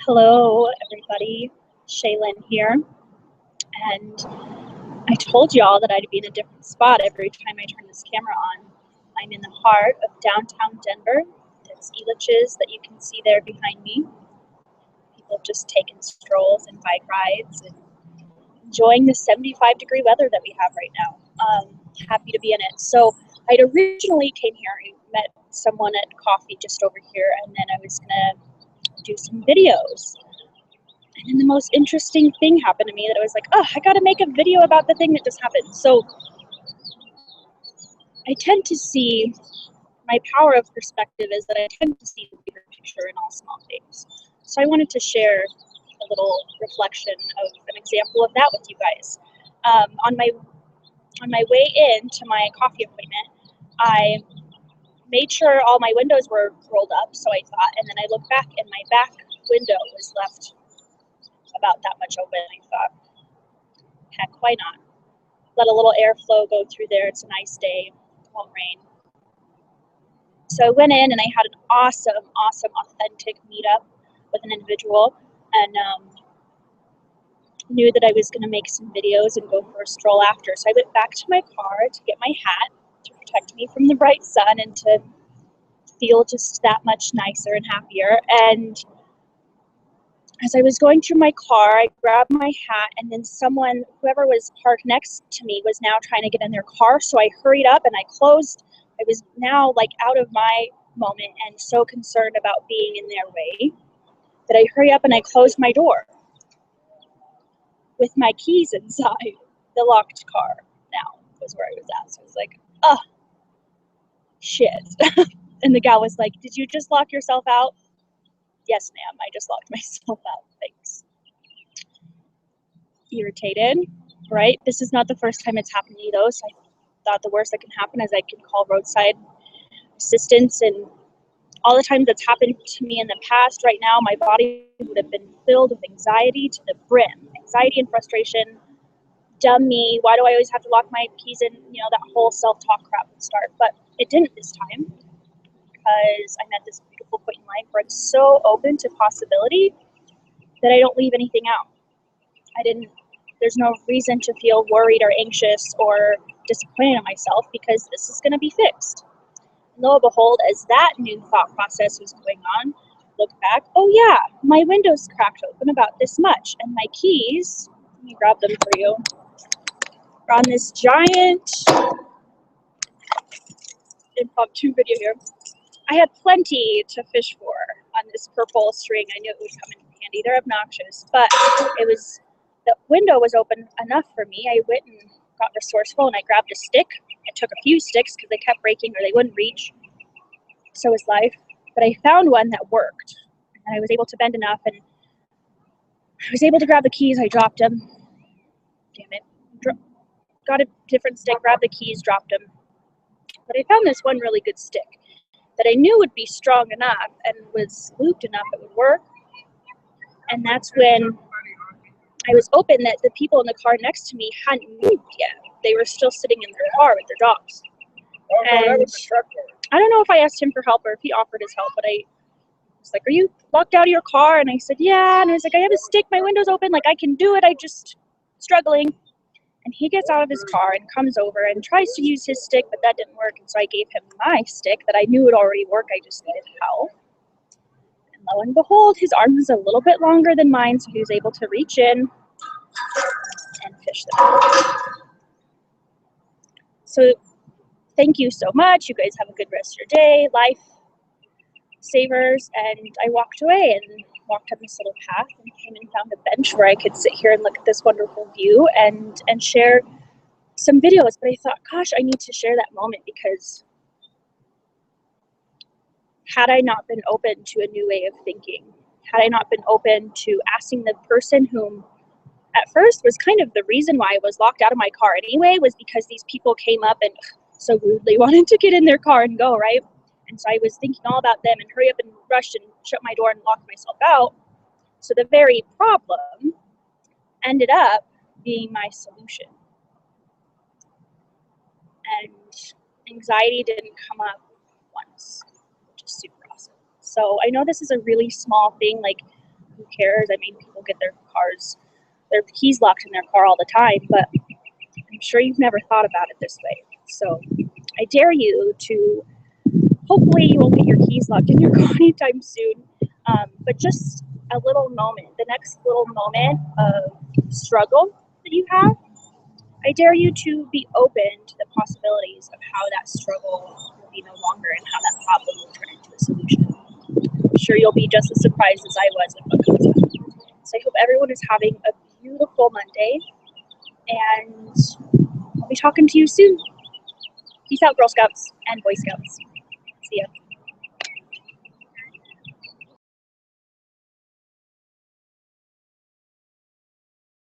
Hello, everybody. Shaylin here. And I told y'all that I'd be in a different spot every time I turn this camera on. I'm in the heart of downtown Denver. There's Elitch's that you can see there behind me. People have just taken strolls and bike rides and enjoying the 75-degree weather that we have right now. Happy to be in it. So I'd originally came here. I met someone at coffee just over here, and then I was going to do some videos. And then the most interesting thing happened to me that I was like, oh, I got to make a video about the thing that just happened. So I tend to see, my power of perspective is that I tend to see the bigger picture in all small things. So I wanted to share a little reflection of an example of that with you guys. On my way in to my coffee appointment, I made sure all my windows were rolled up, so I thought, and then I looked back and my back window was left about that much open. I thought, heck, why not? Let a little airflow go through there. It's a nice day. It won't rain. So I went in and I had an awesome, authentic meetup with an individual, and knew that I was going to make some videos and go for a stroll after. So I went back to my car to get my hat to protect me from the bright sun and to feel just that much nicer and happier. And as I was going through my car, I grabbed my hat, and then whoever was parked next to me was now trying to get in their car. So I hurried up and I closed. I was now like out of my moment and so concerned about being in their way that I hurry up and I closed my door with my keys inside the locked car. Now was where I was at. So I was like, oh, shit. And the gal was like, did you just lock yourself out? Yes, ma'am, I just locked myself out. Thanks. Irritated, right? This is not the first time it's happened to me, though, so I thought the worst that can happen is I can call roadside assistance. And all the times that's happened to me in the past, right now, my body would have been filled with anxiety to the brim. Anxiety and frustration. Dumb me. Why do I always have to lock my keys in? You know, that whole self-talk crap would start. But it didn't this time, because I'm at this beautiful point in life where it's so open to possibility that I don't leave anything out. There's no reason to feel worried or anxious or disappointed in myself, because this is going to be fixed. And lo and behold, as that new thought process was going on, look back, oh yeah, my window's cracked open about this much, and my keys, let me grab them for you, are on this giant impromptu video here. I had plenty to fish for on this purple string. I knew it would come in handy. They're obnoxious, but the window was open enough for me. I went and got resourceful and I grabbed a stick. I took a few sticks because they kept breaking or they wouldn't reach. So is life. But I found one that worked, and I was able to bend enough, and I was able to grab the keys. I dropped them. Damn it. Got a different stick, grabbed the keys, dropped them. But I found this one really good stick that I knew would be strong enough and was looped enough it would work. And that's when I was open that the people in the car next to me hadn't moved yet. They were still sitting in their car with their dogs. And I don't know if I asked him for help or if he offered his help, but I was like, are you locked out of your car? And I said, yeah. And I was like, I have a stick, my window's open, like I can do it, I just struggling. And he gets out of his car and comes over and tries to use his stick, but that didn't work. And so I gave him my stick that I knew would already work. I just needed help. And lo and behold, his arm was a little bit longer than mine, so he was able to reach in and fish them. So thank you so much. You guys have a good rest of your day. Life savers. And I walked away and walked up this little path and came and found a bench where I could sit here and look at this wonderful view and share some videos. But I thought, gosh, I need to share that moment, because had I not been open to a new way of thinking, had I not been open to asking the person whom at first was kind of the reason why I was locked out of my car anyway, was because these people came up and so rudely wanted to get in their car and go, right? And so I was thinking all about them and hurry up and rushed and shut my door and locked myself out. So the very problem ended up being my solution. And anxiety didn't come up once, which is super awesome. So I know this is a really small thing. Like, who cares? I mean, people get their keys locked in their car all the time, but I'm sure you've never thought about it this way. So I dare you to, hopefully you won't get your keys locked in your car anytime soon, but just a little moment, the next little moment of struggle that you have, I dare you to be open to the possibilities of how that struggle will be no longer and how that problem will turn into a solution. I'm sure you'll be just as surprised as I was with what comes up. So I hope everyone is having a beautiful Monday, and I'll be talking to you soon. Peace out, Girl Scouts and Boy Scouts. See ya.